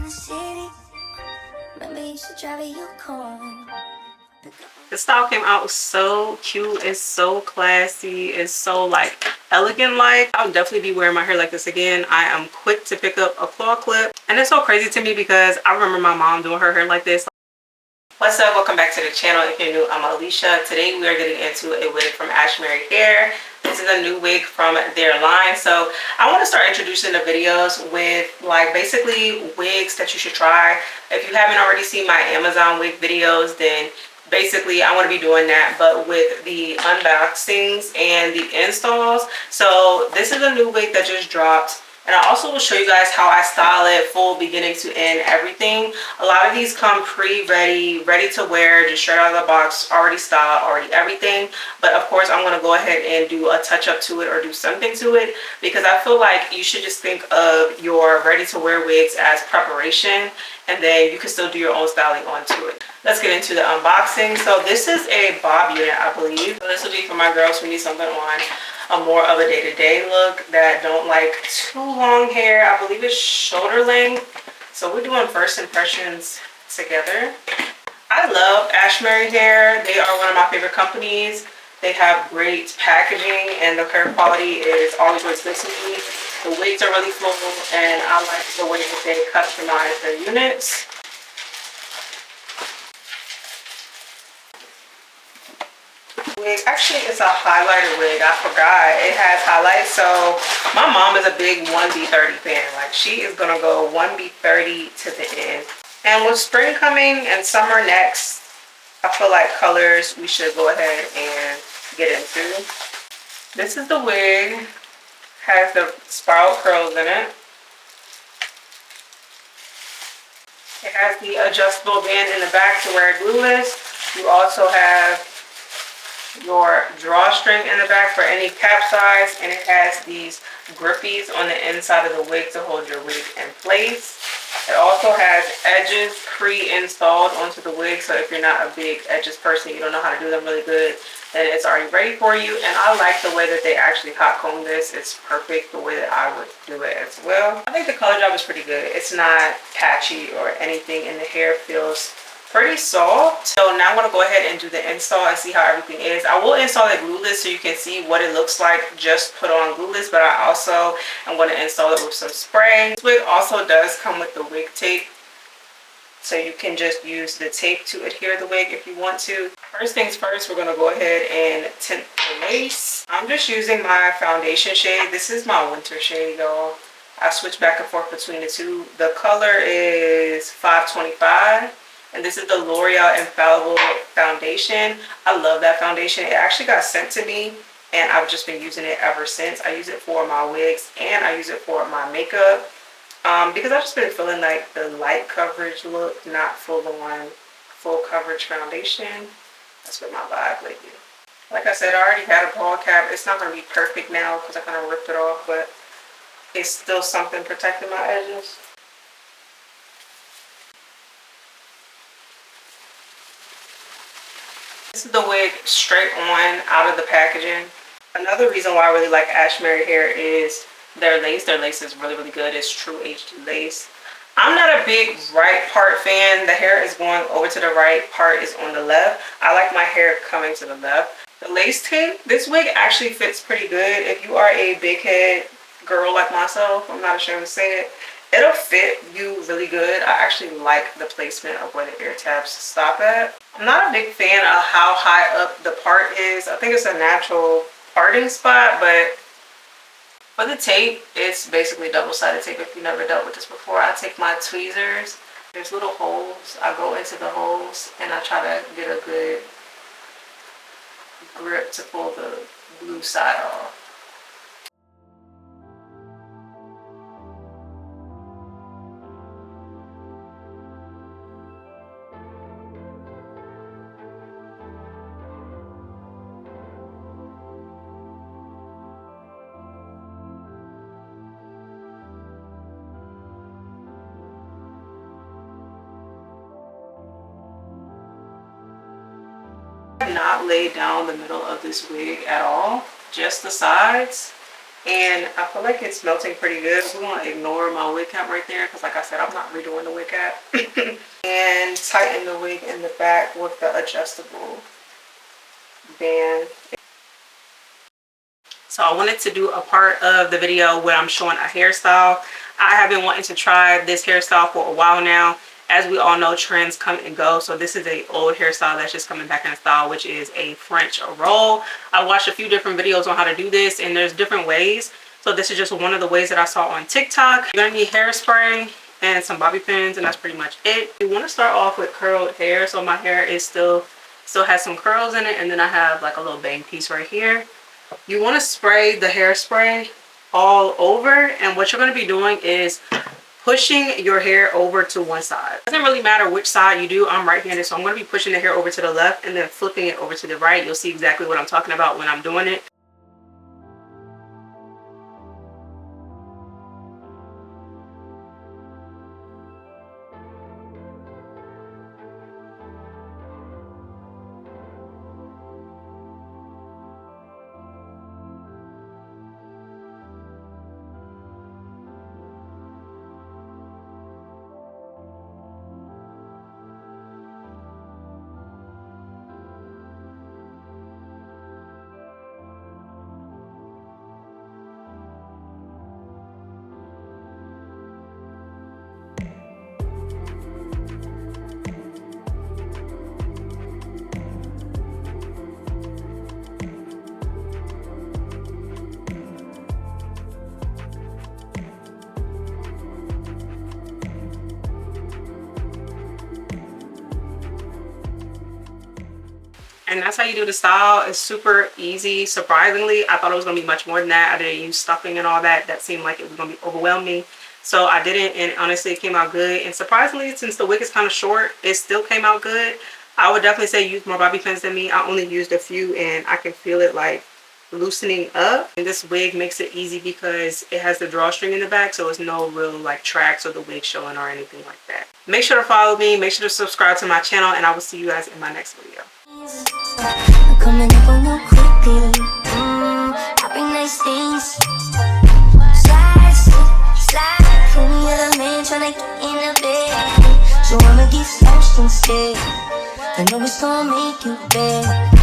the city. Maybe you should drive your car. The style came out so cute. It's so classy. It's so like elegant. Like, I'll definitely be wearing my hair like this again. I am quick to pick up a claw clip, and it's so crazy to me because I remember my mom doing her hair like this. What's up? Welcome back to the channel. If you're new, I'm Alicia. Today we are getting into a wig from ASHIMARY Hair. This is a new wig from their line. So I want to start introducing the videos with like basically wigs that you should try. If you haven't already seen my Amazon wig videos, then basically I want to be doing that, but with the unboxings and the installs. So this is a new wig that just dropped. And I also will show you guys how I style it, full beginning to end, everything. A lot of these come pre-ready, ready to wear, just straight out of the box, already styled, already everything. But of course, I'm gonna go ahead and do a touch up to it or do something to it, because I feel like you should just think of your ready to wear wigs as preparation, and then you can still do your own styling onto it. Let's get into the unboxing. So this is a bob unit, I believe. So this will be for my girls who need something on a more of a day-to-day look, that don't like too long hair. I believe it's shoulder length. So we're doing first impressions together. I love ASHIMARY Hair. They are one of my favorite companies. They have great packaging and the hair quality is always what's good to me. The wigs are really full and I like the way that they customize their units. Wig. Actually, it's a highlighter wig. I forgot it has highlights. So my mom is a big 1B30 fan. Like, she is gonna go 1B30 to the end. And with spring coming and summer next, I feel like colors we should go ahead and get into. This is the wig. Has the spiral curls in it. It has the adjustable band in the back to wear glueless. You also have your drawstring in the back for any cap size, and it has these grippies on the inside of the wig to hold your wig in place. It also has edges pre-installed onto the wig, so if you're not a big edges person, you don't know how to do them really good, then it's already ready for you. And I like the way that they actually hot comb this. It's perfect the way that I would do it as well. I think the color job is pretty good. It's not patchy or anything, and the hair feels pretty soft. So now I'm going to go ahead and do the install and see how everything is. I will install it glueless so you can see what it looks like just put on glueless, but I also am going to install it with some spray. This wig also does come with the wig tape, so you can just use the tape to adhere the wig if you want to. First things first, we're going to go ahead and tint the lace. I'm just using my foundation shade. This is my winter shade, y'all. I switch back and forth between the two. The color is 525. And this is the L'Oreal Infallible foundation. I love that foundation. It actually got sent to me and I've just been using it ever since. I use it for my wigs and I use it for my makeup because I've just been feeling like the light coverage look, not full coverage foundation. That's been my vibe lately. Like I said, I already had a ball cap. It's not going to be perfect now because I kind of ripped it off, but it's still something protecting my edges. This is the wig straight on out of the packaging. Another reason why I really like ASHIMARY Hair is their lace. Their lace is really, really good. It's true HD lace. I'm not a big right part fan. The hair is going over to the right, part is on the left. I like my hair coming to the left. The lace tape, this wig actually fits pretty good. If you are a big head girl like myself, I'm not ashamed to say it, it'll fit you really good. I actually like the placement of where the ear tabs stop at. I'm not a big fan of how high up the part is. I think it's a natural parting spot, but for the tape, it's basically double-sided tape. If you've never dealt with this before, I take my tweezers. There's little holes. I go into the holes and I try to get a good grip to pull the blue side off. Not laid down the middle of this wig at all, just the sides, And I feel like it's melting pretty good. We're going to ignore my wig cap right there because, like I said, I'm not redoing the wig cap. And tighten the wig in the back with the adjustable band. So I wanted to do a part of the video where I'm showing a hairstyle. I have been wanting to try this hairstyle for a while now. As we all know, trends come and go. So this is an old hairstyle that's just coming back in style, which is a French roll. I watched a few different videos on how to do this, and there's different ways. So this is just one of the ways that I saw on TikTok. You're gonna need hairspray and some bobby pins, and that's pretty much it. You want to start off with curled hair. So my hair is still has some curls in it, and then I have like a little bang piece right here. You want to spray the hairspray all over, and what you're going to be doing is pushing your hair over to one side. It doesn't really matter which side you do. I'm right-handed, so I'm going to be pushing the hair over to the left and then flipping it over to the right. You'll see exactly what I'm talking about when I'm doing it. And that's how you do the style. It's super easy. Surprisingly, I thought it was going to be much more than that. I didn't use stuffing and all that. That seemed like it was going to be overwhelming. So I didn't, and honestly, it came out good. And surprisingly, since the wig is kind of short, it still came out good. I would definitely say use more bobby pins than me. I only used a few, and I can feel it like loosening up. And this wig makes it easy because it has the drawstring in the back, so it's no real like tracks or the wig showing or anything like that. Make sure to follow me. Make sure to subscribe to my channel, and I will see you guys in my next video. Coming up on you quickly. Happy nice things. Slide. Pull me other man tryna get in the bed. So I'ma get lost instead. I know it's gonna make you bad.